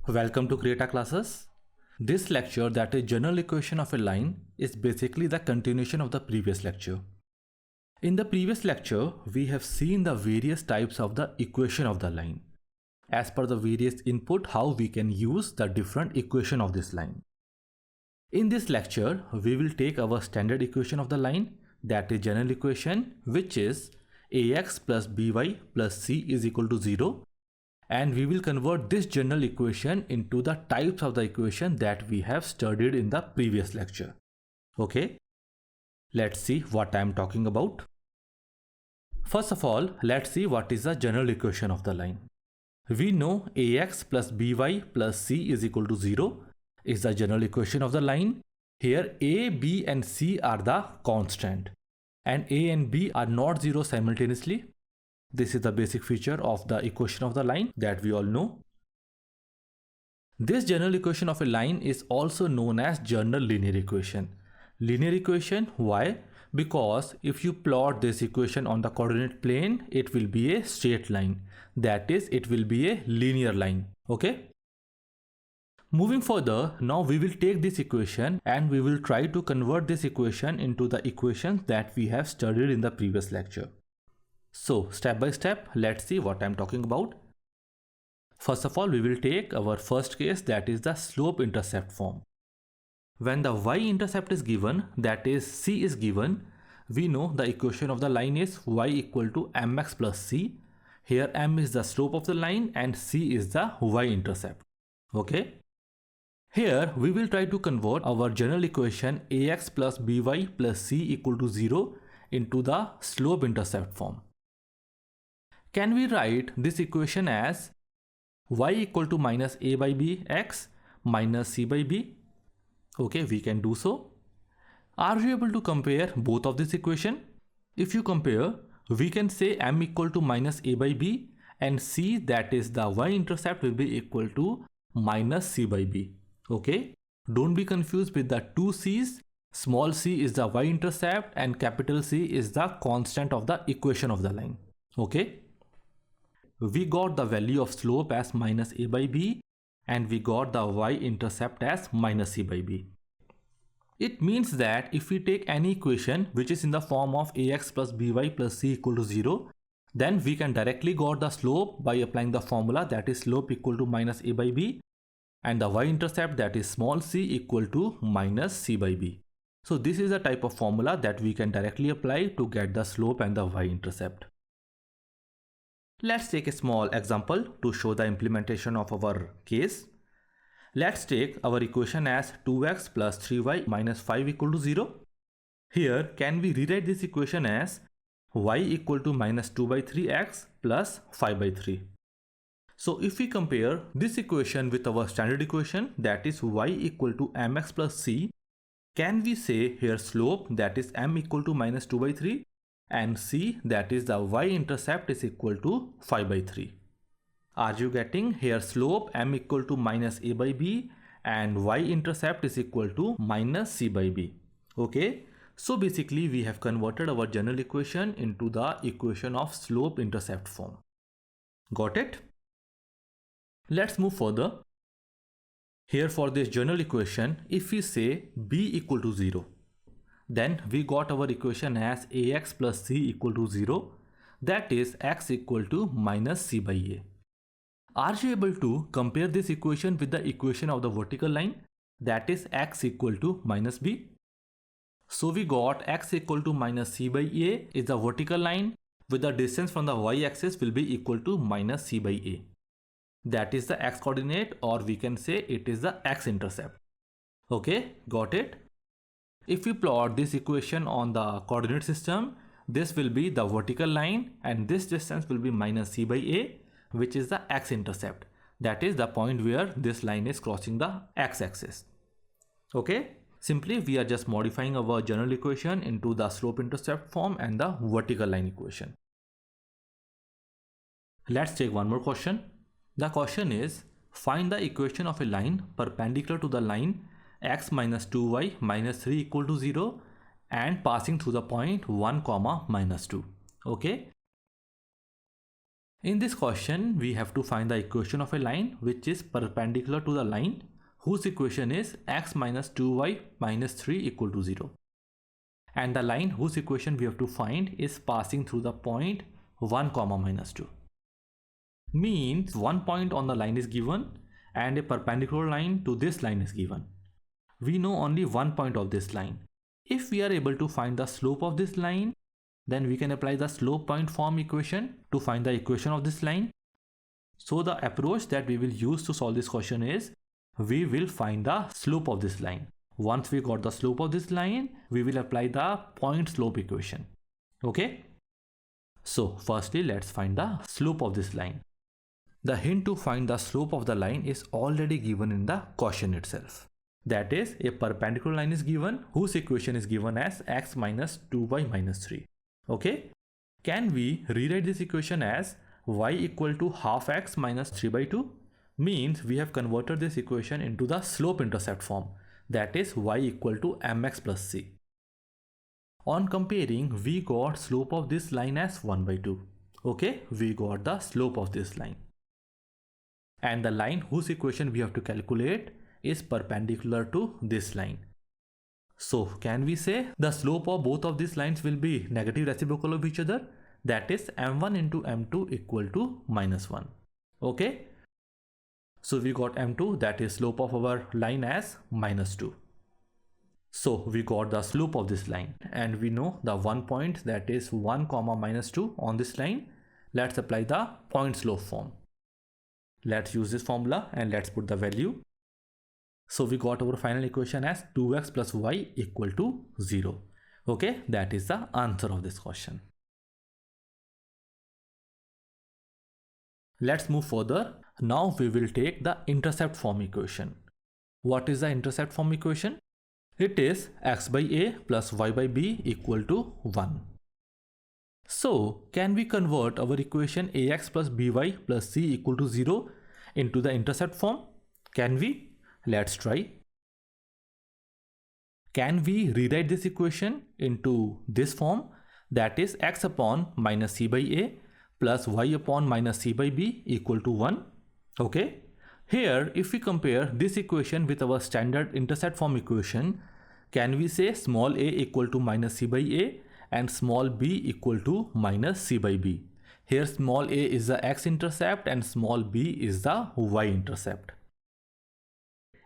Welcome to Creata Classes. This lecture, that is general equation of a line, is basically the continuation of the previous lecture. In the previous lecture, we have seen the various types of the equation of the line. As per the various input, how we can use the different equation of this line. In this lecture, we will take our standard equation of the line, that is general equation, which is ax plus by plus c is equal to 0. And we will convert this general equation into the types of the equation that we have studied in the previous lecture. Okay, let's see what I am talking about. First of all, let's see what is the general equation of the line. We know ax plus by plus c is equal to 0 is the general equation of the line. Here a, b and c are the constant and a and b are not 0 simultaneously. This is the basic feature of the equation of the line that we all know. This general equation of a line is also known as general linear equation. Linear equation, why? Because if you plot this equation on the coordinate plane, it will be a straight line. That is, it will be a linear line. Okay? Moving further, now we will take this equation and we will try to convert this equation into the equations that we have studied in the previous lecture. So step by step, let's see what I'm talking about. First of all, we will take our first case, that is the slope-intercept form. When the y-intercept is given, that is c is given, we know the equation of the line is y equal to mx plus c. Here m is the slope of the line and c is the y-intercept. Okay. Here we will try to convert our general equation ax plus by plus c equal to 0 into the slope-intercept form. Can we write this equation as y equal to minus a by b x minus c by b? Okay, we can do so. Are we able to compare both of this equation? If you compare, we can say m equal to minus a by b and c, that is the y-intercept, will be equal to minus c by b. Okay, don't be confused with the two c's. Small c is the y-intercept and capital C is the constant of the equation of the line. Okay. We got the value of slope as minus a by b and we got the y-intercept as minus c by b. It means that if we take any equation which is in the form of ax plus by plus c equal to 0, then we can directly got the slope by applying the formula, that is slope equal to minus a by b, and the y-intercept, that is small c, equal to minus c by b. So this is the type of formula that we can directly apply to get the slope and the y-intercept. Let's take a small example to show the implementation of our case. Let's take our equation as 2x plus 3y minus 5 equal to 0. Here, can we rewrite this equation as y equal to minus 2 by 3x plus 5 by 3. So if we compare this equation with our standard equation, that is y equal to mx plus c, can we say here slope, that is m equal to minus 2 by 3, and c, that is the y-intercept, is equal to 5 by 3. Are you getting? Here slope m equal to minus a by b and y-intercept is equal to minus c by b. Okay, so basically we have converted our general equation into the equation of slope-intercept form. Got it? Let's move further. Here for this general equation, if we say b equal to 0, then we got our equation as ax plus c equal to 0, that is x equal to minus c by a. Are you able to compare this equation with the equation of the vertical line, that is x equal to minus b? So we got x equal to minus c by a is the vertical line with the distance from the y-axis will be equal to minus c by a. That is the x coordinate, or we can say it is the x-intercept. Okay, got it? If we plot this equation on the coordinate system, this will be the vertical line and this distance will be minus c by a, which is the x-intercept. That is the point where this line is crossing the x-axis. Okay, simply we are just modifying our general equation into the slope-intercept form and the vertical line equation. Let's take one more question. The question is, find the equation of a line perpendicular to the line x minus 2y minus 3 equal to 0 and passing through the point 1 comma minus 2. Okay. In this question, we have to find the equation of a line which is perpendicular to the line whose equation is x minus 2y minus 3 equal to 0. And the line whose equation we have to find is passing through the point 1 comma minus 2. Means one point on the line is given and a perpendicular line to this line is given. We know only one point of this line. If we are able to find the slope of this line, then we can apply the slope point form equation to find the equation of this line. So the approach that we will use to solve this question is we will find the slope of this line. Once we got the slope of this line, we will apply the point slope equation. Okay. So firstly, let's find the slope of this line. The hint to find the slope of the line is already given in the question itself. That is, a perpendicular line is given whose equation is given as x minus 2y minus 3. Okay. Can we rewrite this equation as y equal to half x minus 3 by 2? Means we have converted this equation into the slope intercept form. That is y equal to mx plus c. On comparing, we got slope of this line as 1 by 2. Okay, we got the slope of this line. And the line whose equation we have to calculate is perpendicular to this line. So can we say the slope of both of these lines will be negative reciprocal of each other? That is m1 into m2 equal to minus 1. Okay. So we got m2, that is slope of our line, as minus 2. So we got the slope of this line and we know the one point, that is 1 comma minus 2 on this line. Let's apply the point slope form. Let's use this formula and let's put the value. So we got our final equation as 2x plus y equal to 0. Okay, that is the answer of this question. Let's move further. Now we will take the intercept form equation. What is the intercept form equation? It is x by a plus y by b equal to 1. So can we convert our equation ax plus by plus c equal to 0 into the intercept form? Can we? Let's try. Can we rewrite this equation into this form? That is x upon minus c by a plus y upon minus c by b equal to 1. Okay. Here, if we compare this equation with our standard intercept form equation, can we say small a equal to minus c by a and small b equal to minus c by b? Here small a is the x-intercept and small b is the y-intercept.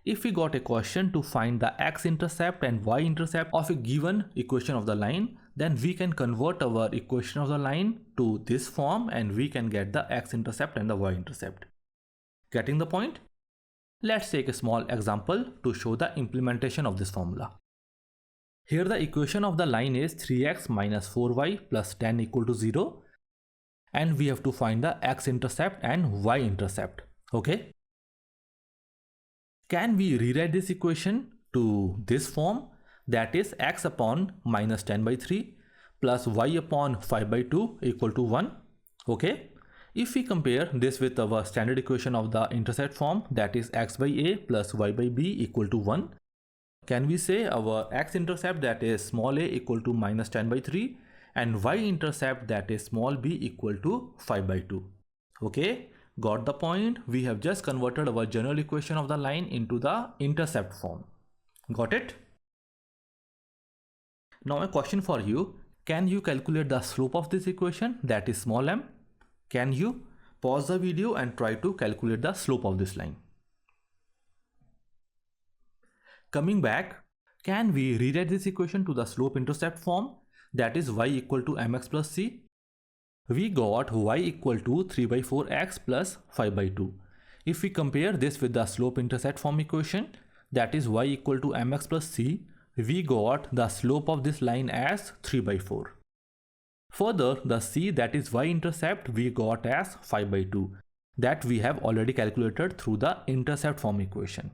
If we got a question to find the x-intercept and y-intercept of a given equation of the line, then we can convert our equation of the line to this form and we can get the x-intercept and the y-intercept. Getting the point? Let's take a small example to show the implementation of this formula. Here the equation of the line is 3x minus 4y plus 10 equal to 0 and we have to find the x-intercept and y-intercept. Okay. Can we rewrite this equation to this form? That is x upon minus 10 by 3 plus y upon 5 by 2 equal to 1. Okay. If we compare this with our standard equation of the intercept form, that is x by a plus y by b equal to 1. Can we say our x-intercept, that is small a, equal to minus 10 by 3 and y-intercept, that is small b, equal to 5 by 2. Okay. Got the point? We have just converted our general equation of the line into the intercept form. Got it? Now a question for you. Can you calculate the slope of this equation, that is small m? Can you? Pause the video and try to calculate the slope of this line. Coming back, can we rewrite this equation to the slope intercept form, that is y equal to mx plus c? We got y equal to 3 by 4x plus 5 by 2. If we compare this with the slope intercept form equation, that is y equal to mx plus c, we got the slope of this line as 3 by 4. Further, the c, that is y-intercept, we got as 5 by 2. That we have already calculated through the intercept form equation.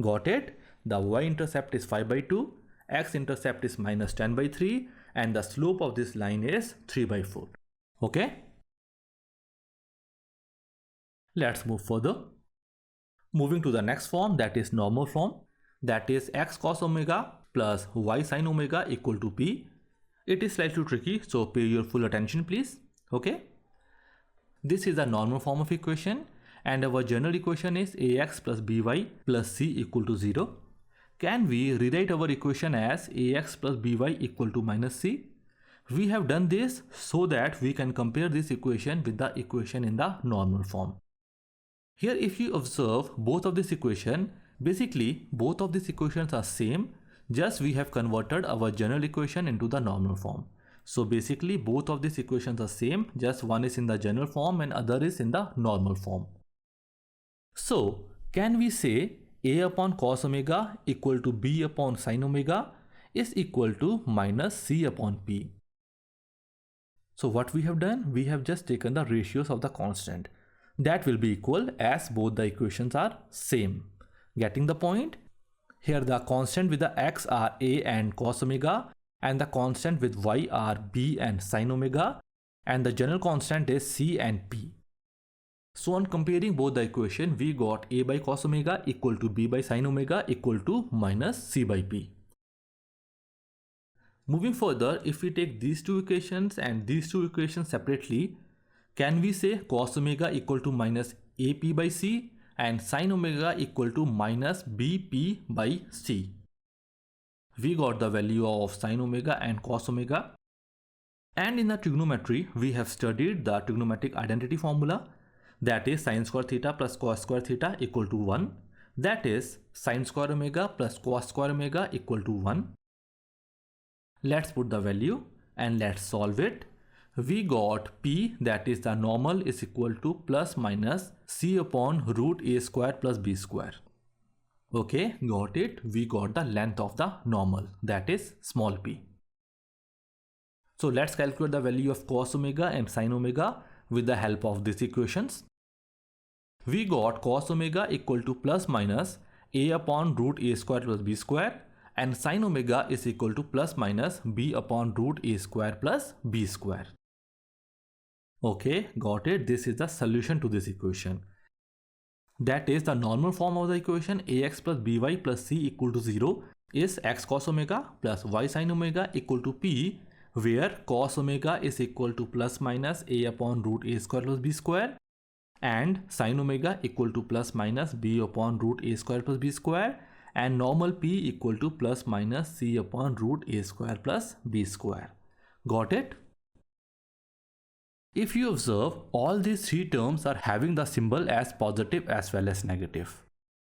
Got it? The y-intercept is 5 by 2, x-intercept is minus 10 by 3 and the slope of this line is 3 by 4. Okay. Let's move further. Moving to the next form, that is normal form, that is x cos omega plus y sin omega equal to p. It is slightly tricky, so pay your full attention please. Okay. This is a normal form of equation and our general equation is ax plus by plus c equal to 0. Can we rewrite our equation as ax plus by equal to minus c? We have done this so that we can compare this equation with the equation in the normal form. Here if you observe both of this equation, basically both of these equations are same, just we have converted our general equation into the normal form. So basically both of these equations are same, just one is in the general form and other is in the normal form. So can we say a upon cos omega equal to b upon sin omega is equal to minus c upon p? So what we have done, we have just taken the ratios of the constant. That will be equal as both the equations are same. Getting the point? Here the constant with the x are a and cos omega and the constant with y are b and sin omega and the general constant is c and p. So on comparing both the equation, we got a by cos omega equal to b by sin omega equal to minus c by p. Moving further, if we take these two equations and these two equations separately, can we say cos omega equal to minus ap by c and sin omega equal to minus bp by c? We got the value of sin omega and cos omega. And in the trigonometry, we have studied the trigonometric identity formula, that is sin square theta plus cos square theta equal to 1. That is sin square omega plus cos square omega equal to 1. Let's put the value and let's solve it. We got p, that is the normal, is equal to plus minus c upon root a square plus b square. Okay, got it. We got the length of the normal, that is small p. So let's calculate the value of cos omega and sin omega with the help of these equations. We got cos omega equal to plus minus a upon root a square plus b square and sin omega is equal to plus minus b upon root a square plus b square. Okay, got it. This is the solution to this equation. That is the normal form of the equation ax plus by plus c equal to 0 is x cos omega plus y sin omega equal to p, where cos omega is equal to plus minus a upon root a square plus b square and sin omega equal to plus minus b upon root a square plus b square and normal p equal to plus minus c upon root a square plus b square. Got it? If you observe, all these three terms are having the symbol as positive as well as negative.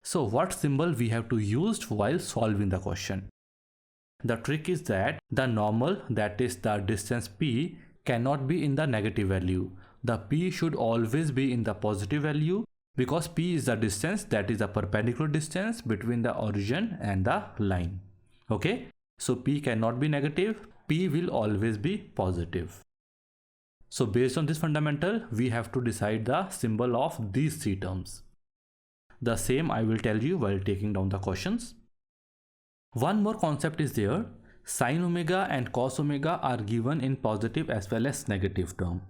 So what symbol we have to use while solving the question? The trick is that the normal, that is the distance p, cannot be in the negative value. The p should always be in the positive value because p is the distance, that is the perpendicular distance between the origin and the line. Okay, so p cannot be negative, p will always be positive. So based on this fundamental, we have to decide the symbol of these three terms. The same I will tell you while taking down the questions. One more concept is there. Sin omega and cos omega are given in positive as well as negative term.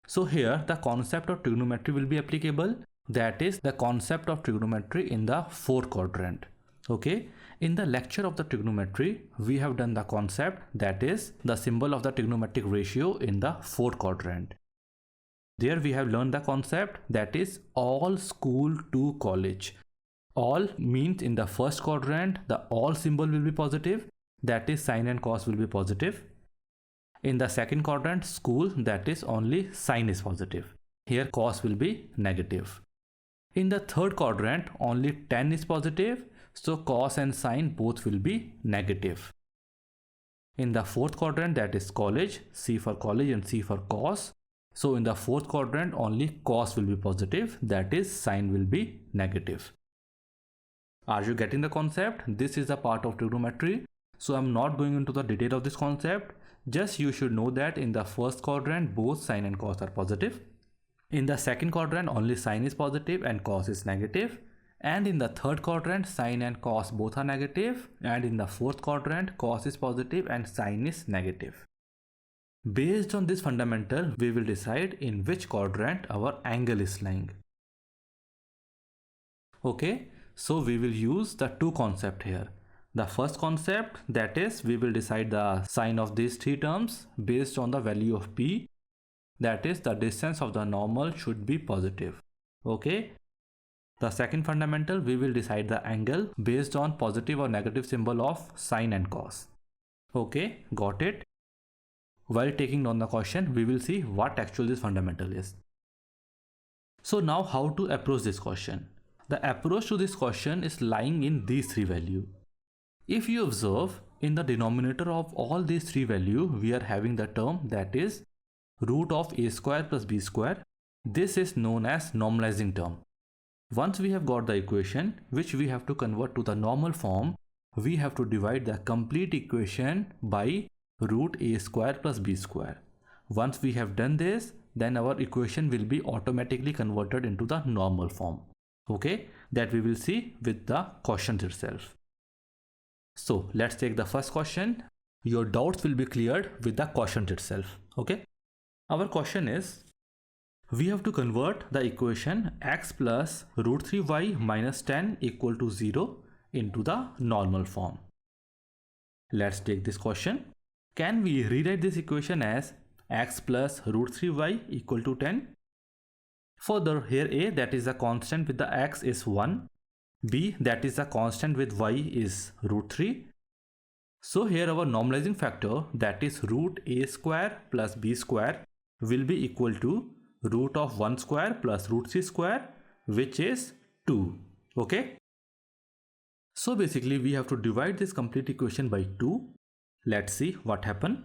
So here the concept of trigonometry will be applicable, that is the concept of trigonometry in the fourth quadrant. Okay, in the lecture of the trigonometry, we have done the concept, that is the symbol of the trigonometric ratio in the fourth quadrant. There we have learned the concept, that is all school to college. All means in the first quadrant, the all symbol will be positive, that is sin and cos will be positive. In the second quadrant, school, that is only sin is positive. Here cos will be negative. In the third quadrant, only tan is positive, so cos and sin both will be negative. In the fourth quadrant, that is college, C for college and C for cos. So in the fourth quadrant, only cos will be positive, that is sin will be negative. Are you getting the concept? This is a part of trigonometry. So I'm not going into the detail of this concept. Just you should know that in the first quadrant, both sin and cos are positive. In the second quadrant, only sin is positive and cos is negative. And in the third quadrant, sin and cos both are negative. And in the fourth quadrant, cos is positive and sin is negative. Based on this fundamental, we will decide in which quadrant our angle is lying. Okay, so we will use the two concepts here. The first concept, that is, we will decide the sign of these three terms based on the value of p, that is, the distance of the normal should be positive. Okay. The second fundamental, we will decide the angle based on positive or negative symbol of sine and cos. Okay, got it. While taking down the question, we will see what actually this fundamental is. So now how to approach this question? The approach to this question is lying in these three values. If you observe, in the denominator of all these three values, we are having the term that is root of a square plus b square. This is known as normalizing term. Once we have got the equation, which we have to convert to the normal form, we have to divide the complete equation by root a square plus b square. Once we have done this, then our equation will be automatically converted into the normal form. Okay, that we will see with the question itself. So let's take the first question. Your doubts will be cleared with the question itself. Okay, our question is, we have to convert the equation x plus root 3y minus 10 equal to 0 into the normal form. Let's take this question. Can we rewrite this equation as x plus root 3y equal to 10? Further, here a, that is the constant with the x, is 1. B, that is the constant with y, is root 3. So here our normalizing factor, that is root a square plus b square, will be equal to root of 1 square plus root 3 square, which is 2. Okay. So basically we have to divide this complete equation by 2. Let's see what happened.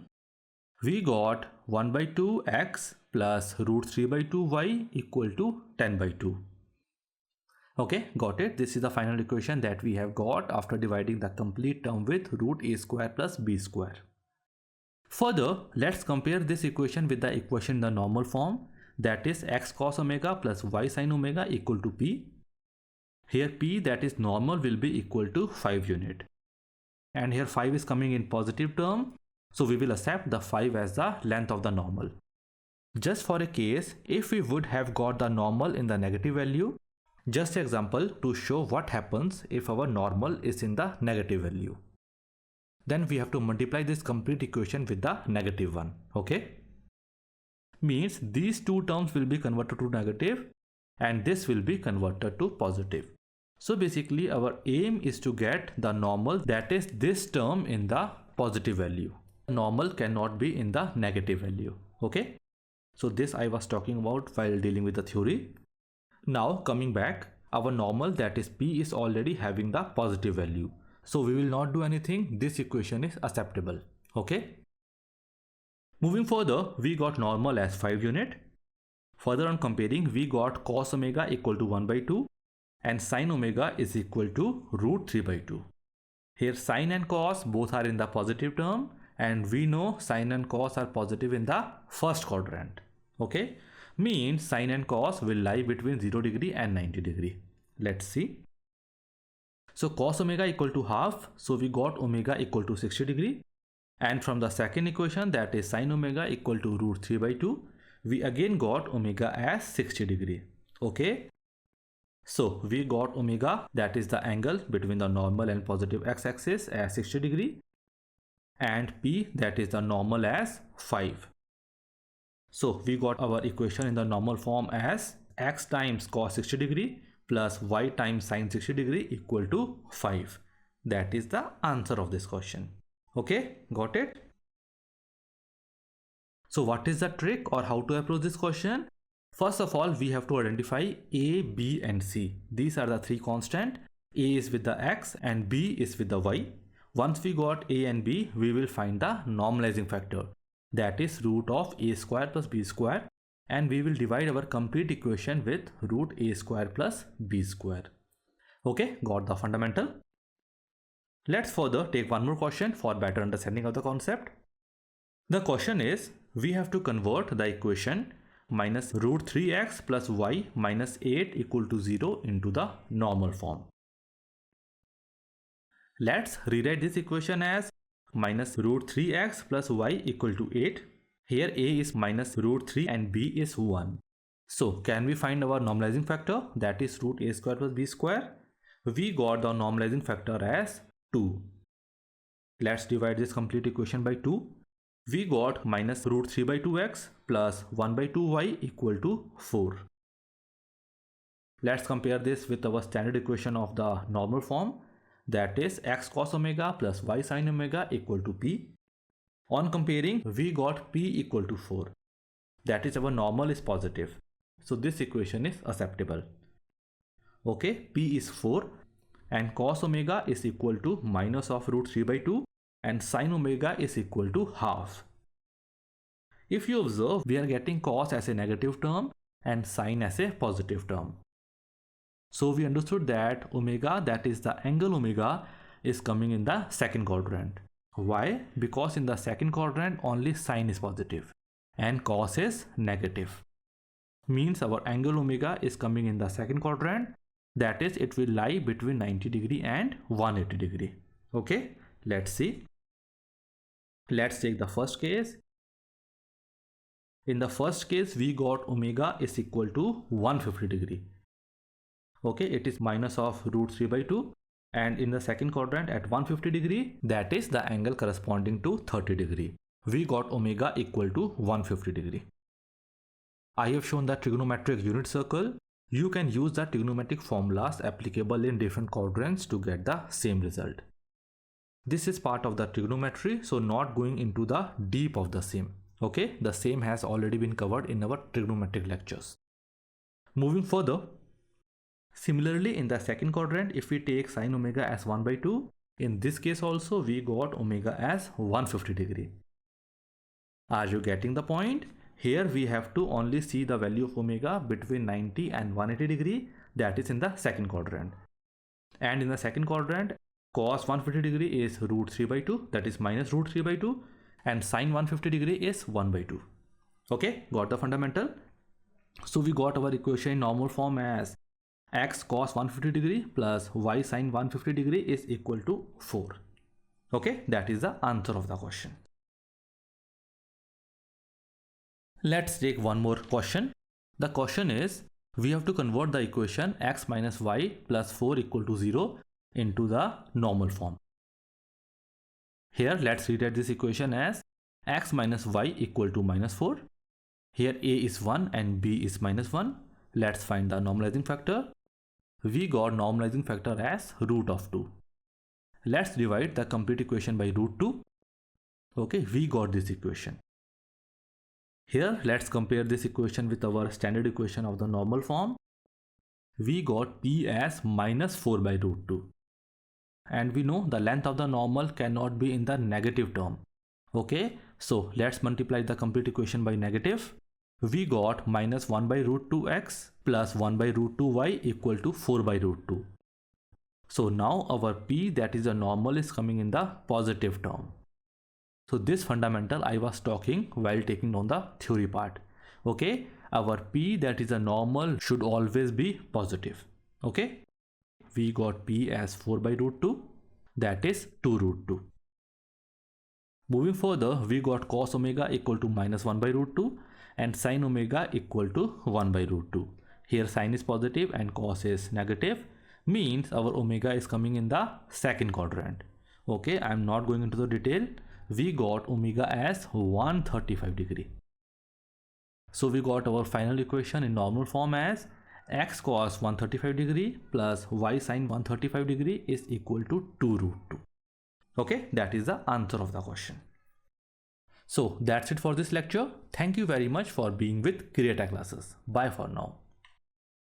We got 1 by 2 x plus root 3 by 2 y equal to 10 by 2. Okay, got it. This is the final equation that we have got after dividing the complete term with root a square plus b square. Further, let's compare this equation with the equation in the normal form, that is x cos omega plus y sin omega equal to p. Here p, that is normal, will be equal to 5 unit. And here 5 is coming in positive term, so we will accept the 5 as the length of the normal. Just for a case, if we would have got the normal in the negative value, just an example to show what happens if our normal is in the negative value. Then we have to multiply this complete equation with the negative one. Okay. Means these two terms will be converted to negative and this will be converted to positive. So basically our aim is to get the normal, that is this term, in the positive value. Normal cannot be in the negative value. Okay. So this I was talking about while dealing with the theory. Now coming back, our normal, that is p, is already having the positive value. So we will not do anything. This equation is acceptable. Okay. Moving further, we got normal as 5 unit. Further on comparing, we got cos omega equal to 1 by 2 and sin omega is equal to root 3 by 2. Here sin and cos both are in the positive term and we know sin and cos are positive in the first quadrant. Okay. Means sin and cos will lie between 0 degree and 90 degree. Let's see. So cos omega equal to half. So we got omega equal to 60 degree. And from the second equation, that is sin omega equal to root 3 by 2, we again got omega as 60 degree. Okay. So we got omega, that is the angle between the normal and positive x-axis, as 60 degree. And p, that is the normal, as 5. So we got our equation in the normal form as x times cos 60 degree plus y times sin 60 degree equal to 5. That is the answer of this question. Okay, got it? So what is the trick or how to approach this question? First of all, we have to identify a, b and c. These are the three constants. A is with the x and b is with the y. Once we got a and b, we will find the normalizing factor. That is root of a square plus b square, and we will divide our complete equation with root a square plus b square. Okay, got the fundamental. Let's further take one more question for better understanding of the concept. The question is, we have to convert the equation minus root 3x plus y minus 8 equal to 0 into the normal form. Let's rewrite this equation as minus root 3x plus y equal to 8. Here a is minus root 3 and b is 1. So can we find our normalizing factor, that is root a square plus b square? We got the normalizing factor as 2. Let's divide this complete equation by 2. We got minus root 3 by 2x plus 1 by 2y equal to 4. Let's compare this with our standard equation of the normal form, that is x cos omega plus y sin omega equal to p. On comparing, we got p equal to 4. That is, our normal is positive. So this equation is acceptable. Okay, p is 4 and cos omega is equal to minus of root 3 by 2 and sin omega is equal to half. If you observe, we are getting cos as a negative term and sin as a positive term. So we understood that omega, that is the angle omega, is coming in the second quadrant. Why? Because in the second quadrant only sin is positive and cos is negative. Means our angle omega is coming in the second quadrant, that is it will lie between 90 degree and 180 degree. Okay, let's see. Let's take the first case. In the first case, we got omega is equal to 150 degree. Okay, it is minus of root 3 by 2, and in the second quadrant at 150 degree, that is the angle corresponding to 30 degree. We got omega equal to 150 degree. I have shown the trigonometric unit circle. You can use the trigonometric formulas applicable in different quadrants to get the same result. This is part of the trigonometry, so not going into the deep of the same. Okay, the same has already been covered in our trigonometric lectures. Moving further, similarly in the second quadrant, if we take sin omega as 1 by 2, in this case also we got omega as 150 degree. Are you getting the point? Here we have to only see the value of omega between 90 and 180 degree, that is in the second quadrant. And in the second quadrant, cos 150 degree is root 3 by 2, that is minus root 3 by 2, and sin 150 degree is 1 by 2. Okay, got the fundamental? So we got our equation in normal form as x cos 150 degree plus y sin 150 degree is equal to 4. Okay, that is the answer of the question. Let's take one more question. The question is, we have to convert the equation x minus y plus 4 equal to 0 into the normal form. Here let's rewrite this equation as x minus y equal to minus 4. Here a is 1 and b is minus 1. Let's find the normalizing factor. We got normalizing factor as root of 2. Let's divide the complete equation by root 2. Okay, we got this equation. Here let's compare this equation with our standard equation of the normal form. We got p as minus 4 by root 2. And we know the length of the normal cannot be in the negative term. Okay, so let's multiply the complete equation by negative. We got minus 1 by root 2x plus 1 by root 2y equal to 4 by root 2. So now our p, that is a normal, is coming in the positive term. So this fundamental I was talking while taking on the theory part. Okay, our p, that is a normal, should always be positive. Okay, we got p as 4 by root 2, that is 2 root 2. Moving further, we got cos omega equal to minus 1 by root 2 and sin omega equal to 1 by root 2. Here sin is positive and cos is negative, means our omega is coming in the second quadrant. Okay, I am not going into the detail. We got omega as 135 degree. So we got our final equation in normal form as x cos 135 degree plus y sin 135 degree is equal to 2 root 2. Okay, that is the answer of the question. So that's it for this lecture. Thank you very much for being with Creata Classes. Bye for now.